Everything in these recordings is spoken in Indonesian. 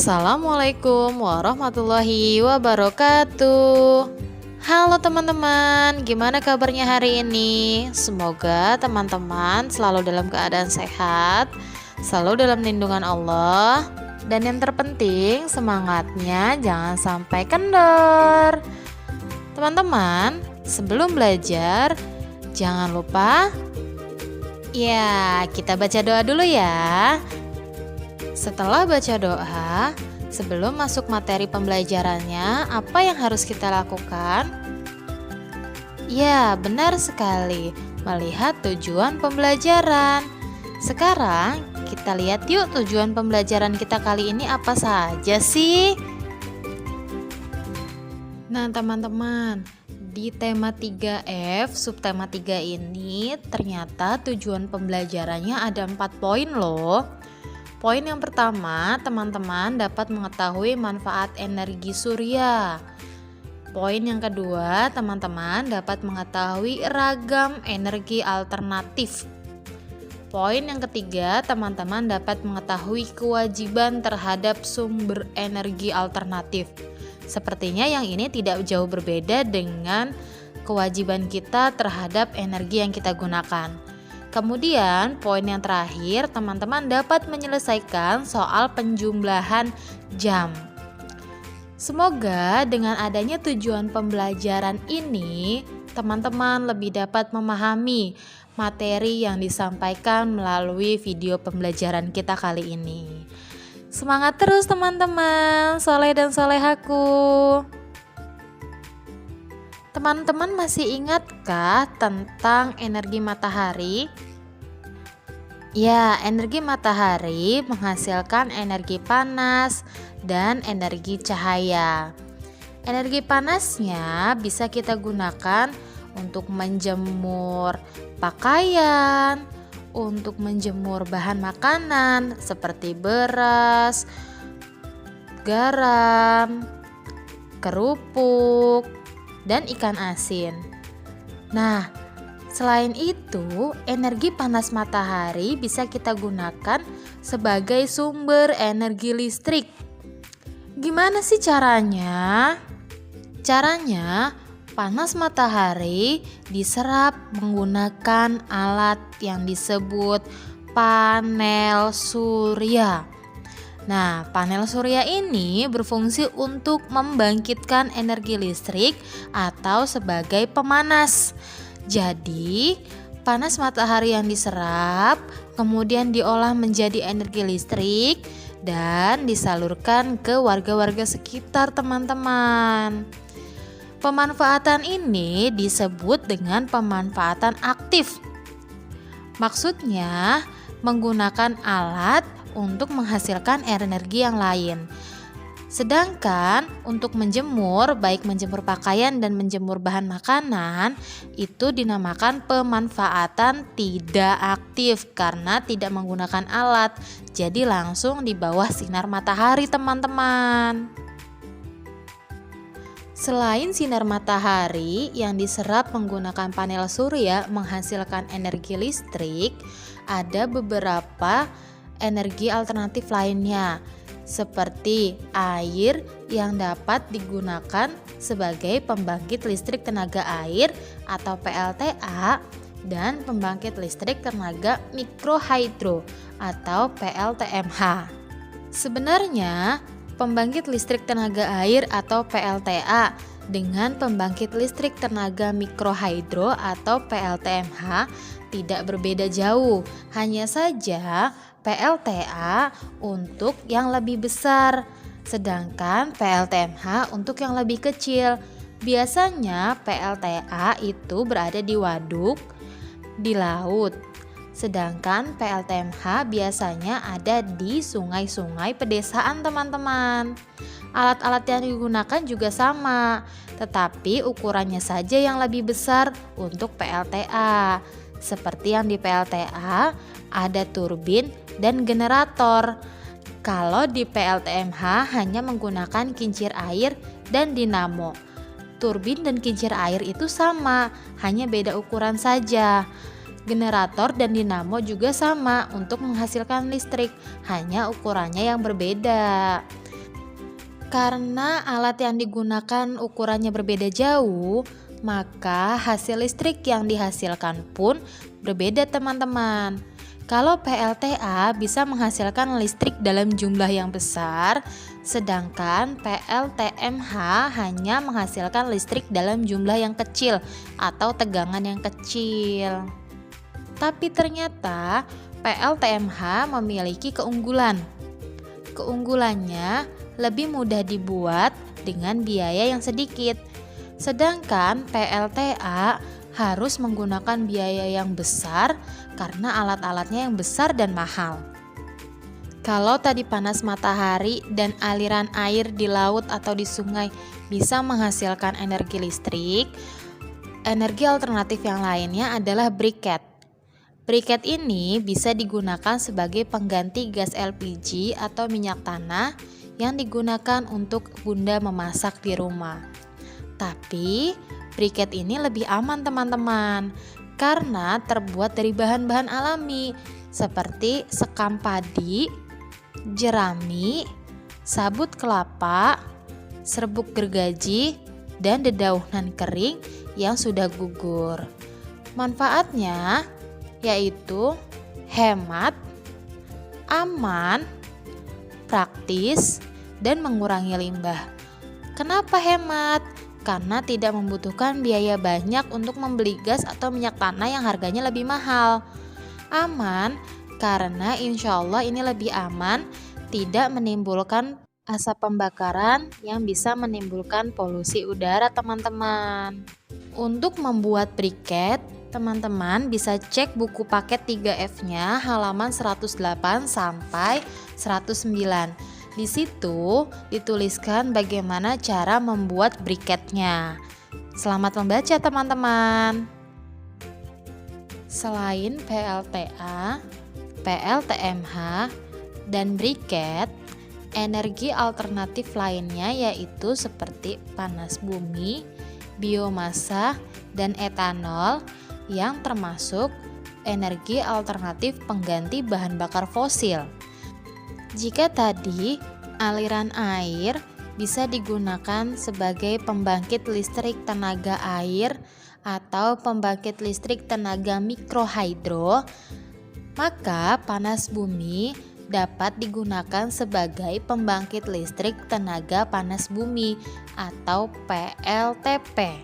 Assalamualaikum warahmatullahi wabarakatuh. Halo teman-teman, gimana kabarnya hari ini? Semoga teman-teman selalu dalam keadaan sehat, selalu dalam lindungan Allah, dan yang terpenting semangatnya jangan sampai kendor. Teman-teman, sebelum belajar jangan lupa kita baca doa dulu ya. Setelah baca doa, sebelum masuk materi pembelajarannya, apa yang harus kita lakukan? Ya, benar sekali, melihat tujuan pembelajaran. Sekarang, kita lihat yuk tujuan pembelajaran kita kali ini apa saja sih? Nah, teman-teman, di tema 3F, subtema 3 ini, ternyata tujuan pembelajarannya ada 4 poin loh. Poin yang pertama, teman-teman dapat mengetahui manfaat energi surya. Poin yang kedua, teman-teman dapat mengetahui ragam energi alternatif. Poin yang ketiga, teman-teman dapat mengetahui kewajiban terhadap sumber energi alternatif. Sepertinya yang ini tidak jauh berbeda dengan kewajiban kita terhadap energi yang kita gunakan. Kemudian poin yang terakhir, teman-teman dapat menyelesaikan soal penjumlahan jam. Semoga dengan adanya tujuan pembelajaran ini, teman-teman lebih dapat memahami materi yang disampaikan melalui video pembelajaran kita kali ini. Semangat terus teman-teman, soleh dan solehaku. Teman-teman masih ingatkah tentang energi matahari? Ya, energi matahari menghasilkan energi panas dan energi cahaya. Energi panasnya bisa kita gunakan untuk menjemur pakaian, untuk menjemur bahan makanan seperti beras, garam, kerupuk, dan ikan asin. Nah, selain itu, energi panas matahari bisa kita gunakan sebagai sumber energi listrik. Gimana sih caranya? Caranya, panas matahari diserap menggunakan alat yang disebut panel surya. Nah, panel surya ini berfungsi untuk membangkitkan energi listrik atau sebagai pemanas. Jadi, panas matahari yang diserap kemudian diolah menjadi energi listrik dan disalurkan ke warga-warga sekitar, teman-teman. Pemanfaatan ini disebut dengan pemanfaatan aktif. Maksudnya, menggunakan alat untuk menghasilkan energi yang lain. Sedangkan untuk menjemur, baik menjemur pakaian dan menjemur bahan makanan, itu dinamakan pemanfaatan tidak aktif karena tidak menggunakan alat. Jadi langsung di bawah sinar matahari, teman-teman. Selain sinar matahari yang diserap menggunakan panel surya menghasilkan energi listrik, ada beberapa energi alternatif lainnya, seperti air yang dapat digunakan sebagai pembangkit listrik tenaga air atau PLTA dan pembangkit listrik tenaga mikrohidro atau PLTMH. Sebenarnya, pembangkit listrik tenaga air atau PLTA dengan pembangkit listrik tenaga mikrohidro atau PLTMH tidak berbeda jauh, hanya saja PLTA untuk yang lebih besar, sedangkan PLTMH untuk yang lebih kecil. Biasanya PLTA itu berada di waduk, di laut, sedangkan PLTMH biasanya ada di sungai-sungai pedesaan, teman-teman. Alat-alat yang digunakan juga sama, tetapi ukurannya saja yang lebih besar untuk PLTA. Seperti yang di PLTA ada turbin dan generator. Kalau di PLTMH hanya menggunakan kincir air dan dinamo. Turbin dan kincir air itu sama, hanya beda ukuran saja. Generator dan dinamo juga sama untuk menghasilkan listrik, hanya ukurannya yang berbeda. Karena alat yang digunakan ukurannya berbeda jauh, maka hasil listrik yang dihasilkan pun berbeda teman-teman. Kalau PLTA bisa menghasilkan listrik dalam jumlah yang besar, sedangkan PLTMH hanya menghasilkan listrik dalam jumlah yang kecil atau tegangan yang kecil. Tapi ternyata PLTMH memiliki keunggulan. Keunggulannya lebih mudah dibuat dengan biaya yang sedikit. Sedangkan PLTA harus menggunakan biaya yang besar karena alat-alatnya yang besar dan mahal. Kalau tadi panas matahari dan aliran air di laut atau di sungai bisa menghasilkan energi listrik, energi alternatif yang lainnya adalah briket. Briket ini bisa digunakan sebagai pengganti gas LPG atau minyak tanah yang digunakan untuk Bunda memasak di rumah. Tapi briket ini lebih aman teman-teman karena terbuat dari bahan-bahan alami seperti sekam padi, jerami, sabut kelapa, serbuk gergaji, dan dedaunan kering yang sudah gugur. Manfaatnya yaitu hemat, aman, praktis, dan mengurangi limbah. Kenapa hemat? Karena tidak membutuhkan biaya banyak untuk membeli gas atau minyak tanah yang harganya lebih mahal. Aman, karena insya Allah ini lebih aman, tidak menimbulkan asap pembakaran yang bisa menimbulkan polusi udara teman-teman. Untuk membuat briket, teman-teman bisa cek buku paket 3F-nya halaman 108 sampai 109. Di situ dituliskan bagaimana cara membuat briketnya. Selamat membaca teman-teman. Selain PLTA, PLTMH, dan briket, energi alternatif lainnya yaitu seperti panas bumi, biomasa, dan etanol yang termasuk energi alternatif pengganti bahan bakar fosil. Jika tadi aliran air bisa digunakan sebagai pembangkit listrik tenaga air atau pembangkit listrik tenaga mikrohidro, maka panas bumi dapat digunakan sebagai pembangkit listrik tenaga panas bumi atau PLTP.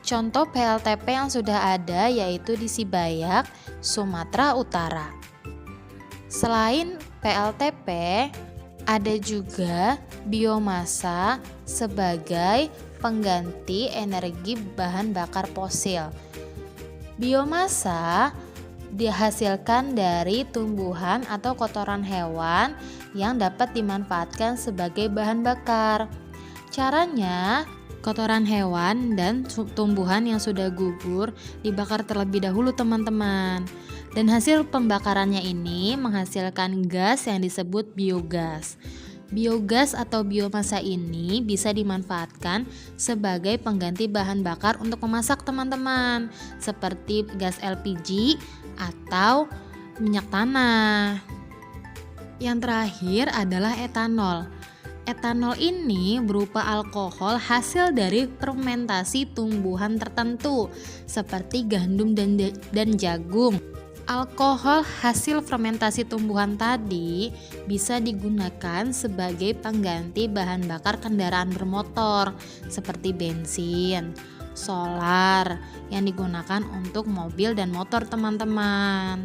Contoh PLTP yang sudah ada yaitu di Sibayak, Sumatera Utara. Selain PLTP, ada juga biomasa sebagai pengganti energi bahan bakar fosil. Biomasa dihasilkan dari tumbuhan atau kotoran hewan yang dapat dimanfaatkan sebagai bahan bakar. Caranya, kotoran hewan dan tumbuhan yang sudah gugur dibakar terlebih dahulu teman-teman. Dan hasil pembakarannya ini menghasilkan gas yang disebut biogas. Biogas atau biomasa ini bisa dimanfaatkan sebagai pengganti bahan bakar untuk memasak teman-teman, seperti gas LPG atau minyak tanah. Yang terakhir adalah etanol. Etanol ini berupa alkohol hasil dari fermentasi tumbuhan tertentu seperti gandum dan jagung. Alkohol hasil fermentasi tumbuhan tadi bisa digunakan sebagai pengganti bahan bakar kendaraan bermotor seperti bensin, solar yang digunakan untuk mobil dan motor teman-teman.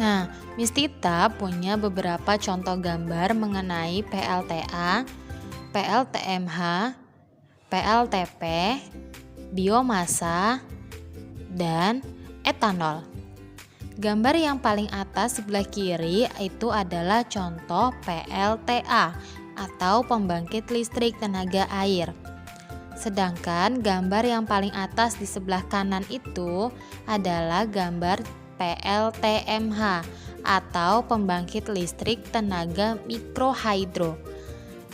Nah, Miss Tita punya beberapa contoh gambar mengenai PLTA, PLTMH, PLTP, biomasa, dan etanol. Gambar yang paling atas sebelah kiri itu adalah contoh PLTA atau pembangkit listrik tenaga air. Sedangkan gambar yang paling atas di sebelah kanan itu adalah gambar PLTMH atau pembangkit listrik tenaga mikrohidro.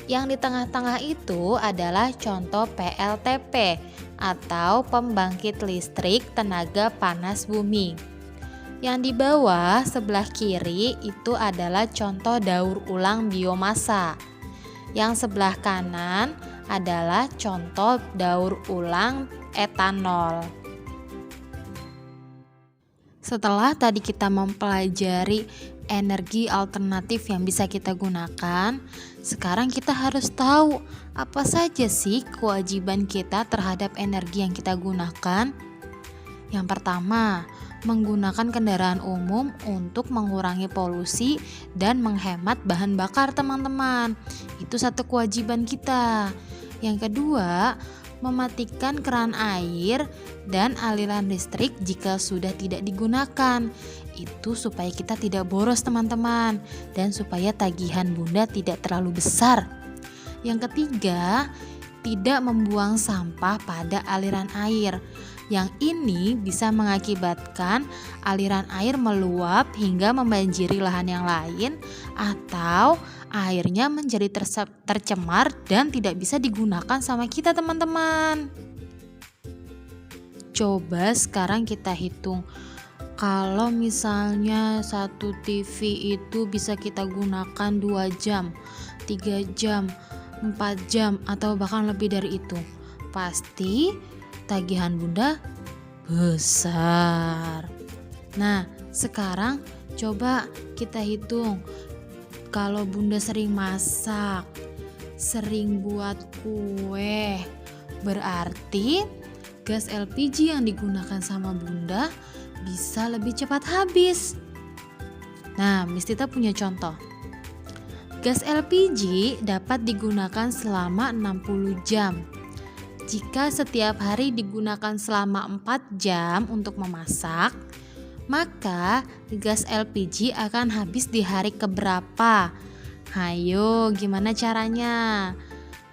Yang di tengah-tengah itu adalah contoh PLTP atau pembangkit listrik tenaga panas bumi. Yang di bawah sebelah kiri itu adalah contoh daur ulang biomasa. Yang sebelah kanan adalah contoh daur ulang etanol. Setelah tadi kita mempelajari energi alternatif yang bisa kita gunakan, sekarang kita harus tahu apa saja sih kewajiban kita terhadap energi yang kita gunakan. Yang pertama, menggunakan kendaraan umum untuk mengurangi polusi dan menghemat bahan bakar, teman-teman. Itu satu kewajiban kita. Yang kedua, mematikan keran air dan aliran listrik jika sudah tidak digunakan. Itu supaya kita tidak boros, teman-teman, dan supaya tagihan Bunda tidak terlalu besar. Yang ketiga, tidak membuang sampah pada aliran air. Yang ini bisa mengakibatkan aliran air meluap hingga membanjiri lahan yang lain, atau airnya menjadi tercemar dan tidak bisa digunakan sama kita, teman-teman. Coba sekarang kita hitung, kalau misalnya satu TV itu bisa kita gunakan 2 jam, 3 jam, 4 jam, atau bahkan lebih dari itu, pasti tagihan Bunda besar. Nah, sekarang coba kita hitung, kalau Bunda sering masak, sering buat kue, berarti gas LPG yang digunakan sama Bunda bisa lebih cepat habis. Nah, Miss Tita punya contoh. Gas LPG dapat digunakan selama 60 jam. Jika setiap hari digunakan selama 4 jam untuk memasak, maka gas LPG akan habis di hari keberapa? Hayo, gimana caranya?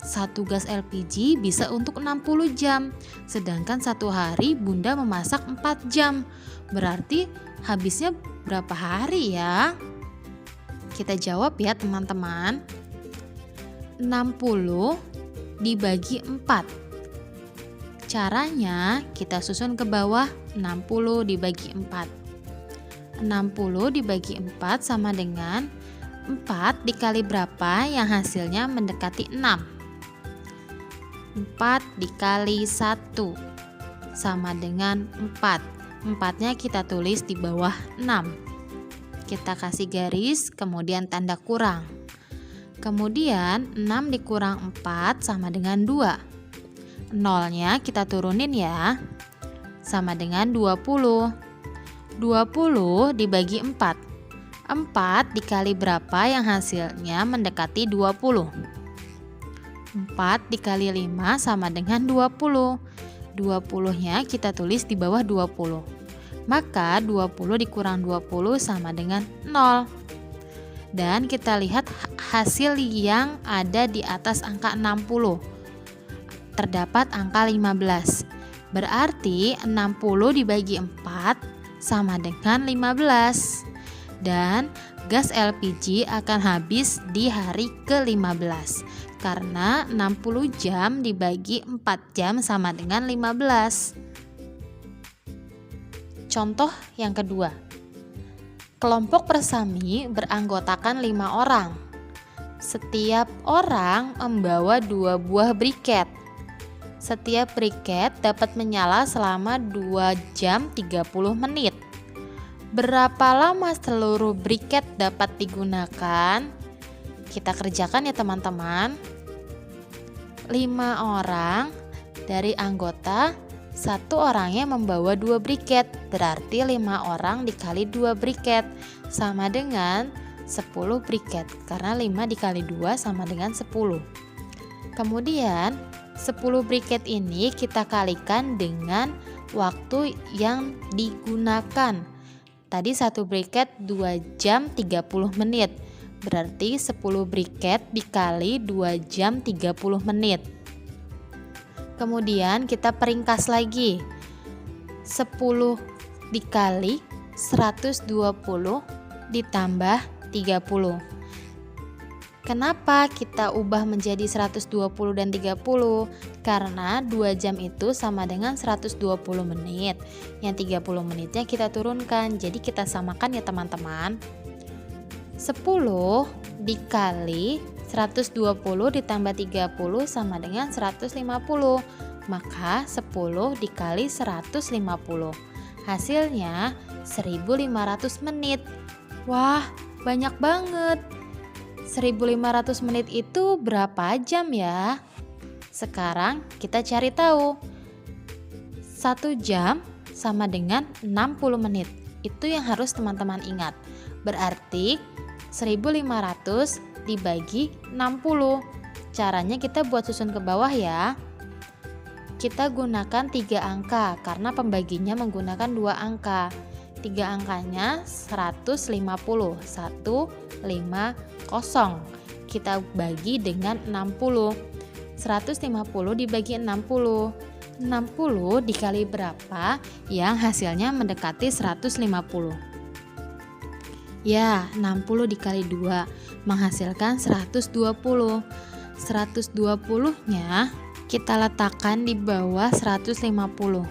Satu gas LPG bisa untuk 60 jam, sedangkan satu hari Bunda memasak 4 jam. Berarti habisnya berapa hari ya? Kita jawab ya, teman-teman. 60 dibagi 4. Caranya kita susun ke bawah, 60 dibagi 4. 60 dibagi 4 sama dengan 4 dikali berapa yang hasilnya mendekati 6. 4 dikali 1 sama dengan 4. 4-nya kita tulis di bawah 6. Kita kasih garis, kemudian tanda kurang. Kemudian 6 dikurang 4 sama dengan 2. Nolnya kita turunin ya, sama dengan 20. 20 dibagi 4. 4 dikali berapa yang hasilnya mendekati 20. 4 dikali 5 sama dengan 20. 20-nya kita tulis di bawah 20. Maka 20 dikurang 20 sama dengan 0. Dan kita lihat hasil yang ada di atas angka 60. Terdapat angka 15. Berarti 60 dibagi 4 sama dengan 15. Dan gas LPG akan habis di hari ke-15. Karena 60 jam dibagi 4 jam sama dengan 15. Contoh yang kedua. Kelompok persami beranggotakan 5 orang. Setiap orang membawa 2 buah briket. Setiap briket dapat menyala selama 2 jam 30 menit. Berapa lama seluruh briket dapat digunakan? Kita kerjakan ya, teman-teman. 5 orang dari anggota, 1 orangnya membawa 2 briket. Berarti 5 orang dikali 2 briket sama dengan 10 briket. Karena 5 dikali 2 sama dengan 10. Kemudian 10 briket ini kita kalikan dengan waktu yang digunakan. Tadi 1 briket 2 jam 30 menit. Berarti 10 briket dikali 2 jam 30 menit. Kemudian kita peringkas lagi. 10 dikali 120 ditambah 30. Kenapa kita ubah menjadi 120 dan 30? Karena 2 jam itu sama dengan 120 menit. Yang 30 menitnya kita turunkan. Jadi kita samakan ya, teman-teman. 10 dikali 120 ditambah 30 sama dengan 150. Maka 10 dikali 150. Hasilnya 1500 menit. Wah, banyak banget. 1500 menit itu berapa jam ya? Sekarang kita cari tahu. 1 jam sama dengan 60 menit. Itu yang harus teman-teman ingat. Berarti 1500 dibagi 60. Caranya kita buat susun ke bawah ya. Kita gunakan 3 angka karena pembaginya menggunakan 2 angka. 3 angkanya 150. 150. Kita bagi dengan 60. 150 dibagi 60. 60 dikali berapa yang hasilnya mendekati 150? Ya, 60 dikali 2 menghasilkan 120. 120-nya kita letakkan di bawah 150.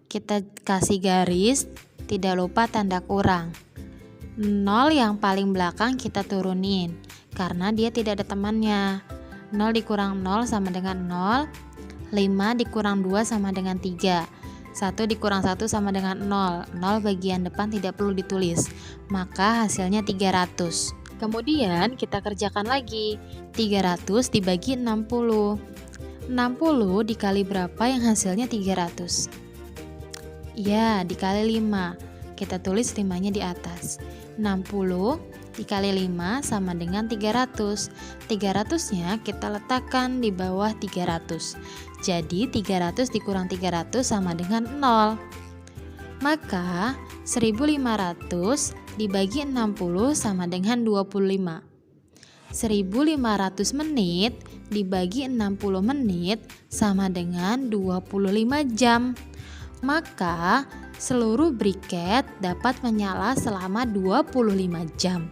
Kita kasih garis, tidak lupa tanda kurang. 0 yang paling belakang kita turunin karena dia tidak ada temannya. 0 dikurang 0 sama dengan 0. 5 dikurang 2 sama dengan 3. 1 dikurang 1 sama dengan 0. 0 bagian depan tidak perlu ditulis. Maka hasilnya 300. Kemudian kita kerjakan lagi. 300 dibagi 60. 60 dikali berapa yang hasilnya 300? Ya, dikali 5. Kita tulis 5-nya di atas. 60 dikali 5 sama dengan 300. 300-nya kita letakkan di bawah 300. Jadi 300 dikurang 300 sama dengan 0. Maka 1500 dibagi 60 sama dengan 25. 1500 menit dibagi 60 menit sama dengan 25 jam. Maka seluruh briket dapat menyala selama 25 jam.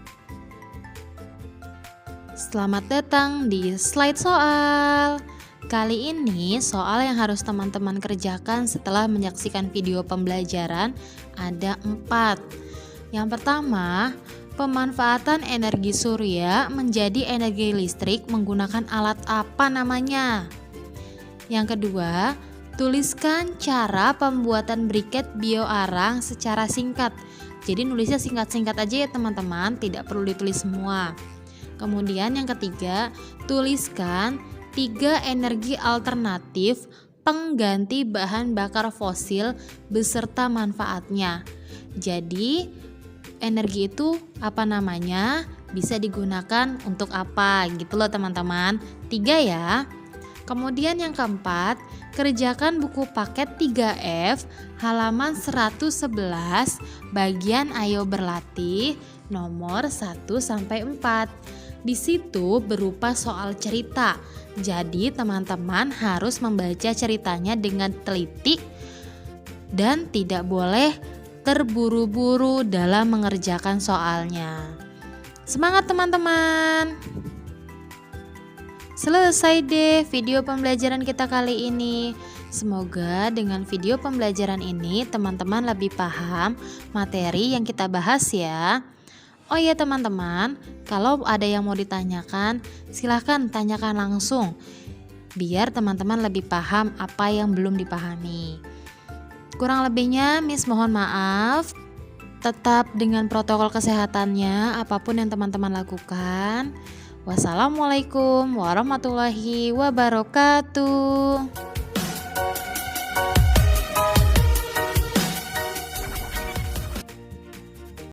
Selamat datang di slide soal. Kali ini soal yang harus teman-teman kerjakan setelah menyaksikan video pembelajaran ada 4. Yang pertama, pemanfaatan energi surya menjadi energi listrik menggunakan alat apa namanya? Yang kedua, tuliskan cara pembuatan briket bioarang secara singkat. Jadi nulisnya singkat-singkat aja ya teman-teman, tidak perlu ditulis semua. Kemudian yang ketiga, tuliskan 3 energi alternatif pengganti bahan bakar fosil beserta manfaatnya. Jadi energi itu apa namanya? Bisa digunakan untuk apa gitu loh teman-teman. 3 ya. Kemudian yang keempat, kerjakan buku paket 3F halaman 111 bagian Ayo Berlatih nomor 1 sampai 4. Di situ berupa soal cerita. Jadi teman-teman harus membaca ceritanya dengan teliti dan tidak boleh terburu-buru dalam mengerjakan soalnya. Semangat teman-teman! Selesai deh video pembelajaran kita kali ini. Semoga dengan video pembelajaran ini teman-teman lebih paham materi yang kita bahas ya. Oh iya teman-teman, kalau ada yang mau ditanyakan, silahkan tanyakan langsung biar teman-teman lebih paham apa yang belum dipahami. Kurang lebihnya Miss mohon maaf. Tetap dengan protokol kesehatannya apapun yang teman-teman lakukan. Wassalamualaikum warahmatullahi wabarakatuh.